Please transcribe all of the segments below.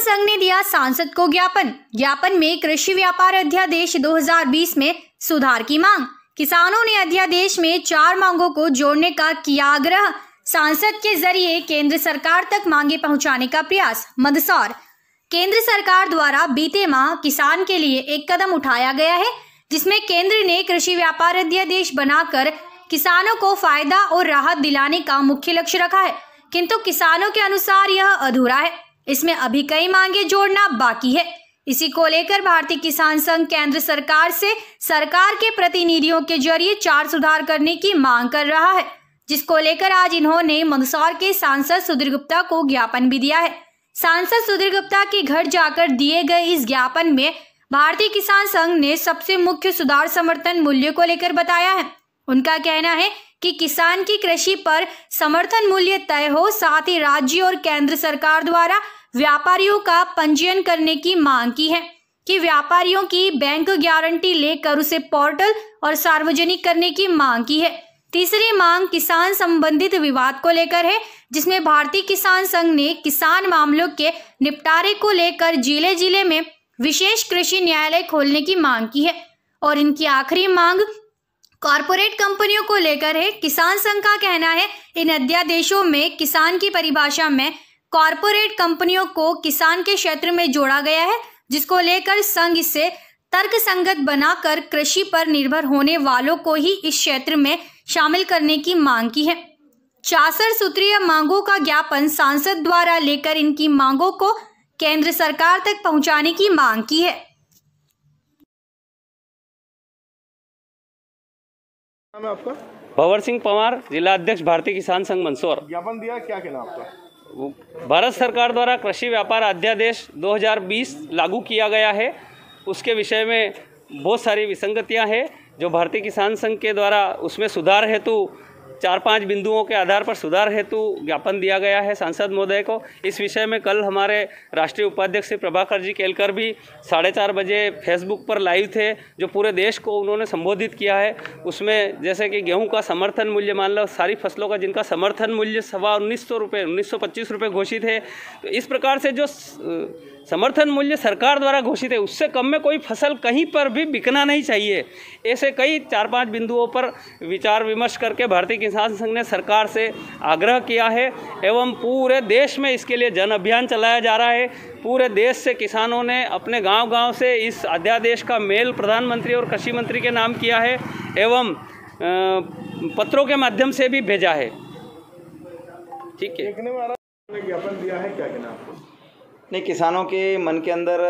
संघ ने दिया सांसद को ज्ञापन में कृषि व्यापार अध्यादेश 2020 में सुधार की मांग। किसानों ने अध्यादेश में 4 मांगों को जोड़ने का किया आग्रह। सांसद के जरिए केंद्र सरकार तक मांगे पहुंचाने का प्रयास। मंदसौर, केंद्र सरकार द्वारा बीते माह किसान के लिए एक कदम उठाया गया है, जिसमें केंद्र ने कृषि व्यापार अध्यादेश बनाकर किसानों को फायदा और राहत दिलाने का मुख्य लक्ष्य रखा है, किंतु किसानों के अनुसार यह अधूरा है। इसमें अभी कई मांगे जोड़ना बाकी है। इसी को लेकर भारतीय किसान संघ केंद्र सरकार से सरकार के प्रतिनिधियों के जरिए 4 सुधार करने की मांग कर रहा है, जिसको लेकर आज इन्होंने मंदसौर के सांसद सुधीर गुप्ता को ज्ञापन भी दिया है। सांसद सुधीर गुप्ता के घर जाकर दिए गए इस ज्ञापन में भारतीय किसान संघ ने सबसे मुख्य सुधार समर्थन मूल्य को लेकर बताया है। उनका कहना है कि किसान की कृषि पर समर्थन मूल्य तय हो, साथ ही राज्य और केंद्र सरकार द्वारा व्यापारियों का पंजीयन करने की मांग की है कि व्यापारियों की बैंक गारंटी लेकर उसे पोर्टल और सार्वजनिक करने की मांग की है। तीसरी मांग किसान संबंधित विवाद को लेकर है, जिसमें भारतीय किसान संघ ने किसान मामलों के निपटारे को लेकर जिले जिले में विशेष कृषि न्यायालय खोलने की मांग की है। और इनकी आखिरी मांग कॉरपोरेट कंपनियों को लेकर है। किसान संघ का कहना है इन अध्यादेशों में किसान की परिभाषा में कॉरपोरेट कंपनियों को किसान के क्षेत्र में जोड़ा गया है, जिसको लेकर संघ इसे तर्कसंगत बनाकर कृषि पर निर्भर होने वालों को ही इस क्षेत्र में शामिल करने की मांग की है। 66 सूत्रीय मांगों का ज्ञापन सांसद द्वारा लेकर इनकी मांगों को केंद्र सरकार तक पहुंचाने की मांग की है। नाम है आपका? भंवर सिंह पंवार, जिला अध्यक्ष भारतीय किसान संघ मंदसौर। ज्ञापन दिया, क्या कहना आपका? भारत सरकार द्वारा कृषि व्यापार अध्यादेश 2020 लागू किया गया है, उसके विषय में बहुत सारी विसंगतियां हैं जो भारतीय किसान संघ के द्वारा उसमें सुधार हेतु 4-5 बिंदुओं के आधार पर सुधार हेतु ज्ञापन दिया गया है सांसद महोदय को। इस विषय में कल हमारे राष्ट्रीय उपाध्यक्ष प्रभाकर जी केलकर भी 4:30 बजे फेसबुक पर लाइव थे, जो पूरे देश को उन्होंने संबोधित किया है। उसमें जैसे कि गेहूं का समर्थन मूल्य, मान लो सारी फसलों का जिनका समर्थन मूल्य 1900 रुपये 1925 रुपये घोषित है, तो इस प्रकार से जो समर्थन मूल्य सरकार द्वारा घोषित है उससे कम में कोई फसल कहीं पर भी बिकना नहीं चाहिए। ऐसे कई 4-5 बिंदुओं पर विचार विमर्श करके भारतीय किसान संघ ने सरकार से आग्रह किया है एवं पूरे देश में इसके लिए जन अभियान चलाया जा रहा है। पूरे देश से किसानों ने अपने गांव-गांव से इस अध्यादेश का मेल प्रधानमंत्री और कृषि मंत्री के नाम किया है एवं पत्रों के माध्यम से भी भेजा है। ठीक है, ज्ञापन दिया है, क्या कहना आपको? नहीं, किसानों के मन के अंदर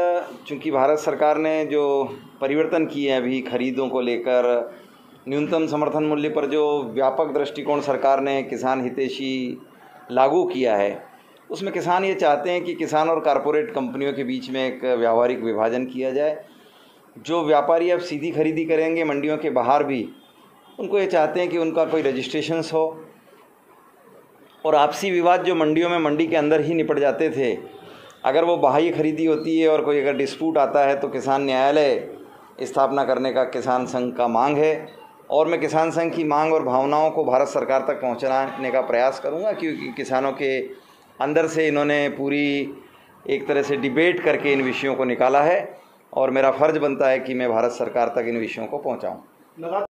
चूंकि भारत सरकार ने जो परिवर्तन किए हैं अभी खरीदों को लेकर, न्यूनतम समर्थन मूल्य पर जो व्यापक दृष्टिकोण सरकार ने किसान हितैषी लागू किया है, उसमें किसान ये चाहते हैं कि किसान और कॉरपोरेट कंपनियों के बीच में एक व्यावहारिक विभाजन किया जाए। जो व्यापारी अब सीधी खरीदी करेंगे मंडियों के बाहर भी, उनको ये चाहते हैं कि उनका कोई रजिस्ट्रेशंस हो और आपसी विवाद जो मंडियों में मंडी के अंदर ही निपट जाते थे, अगर वो बाहरी खरीदी होती है और कोई अगर डिस्प्यूट आता है तो किसान न्यायालय स्थापना करने का किसान संघ का मांग है। और मैं किसान संघ की मांग और भावनाओं को भारत सरकार तक पहुंचाने का प्रयास करूंगा, क्योंकि किसानों के अंदर से इन्होंने पूरी एक तरह से डिबेट करके इन विषयों को निकाला है और मेरा फ़र्ज़ बनता है कि मैं भारत सरकार तक इन विषयों को पहुँचाऊँ।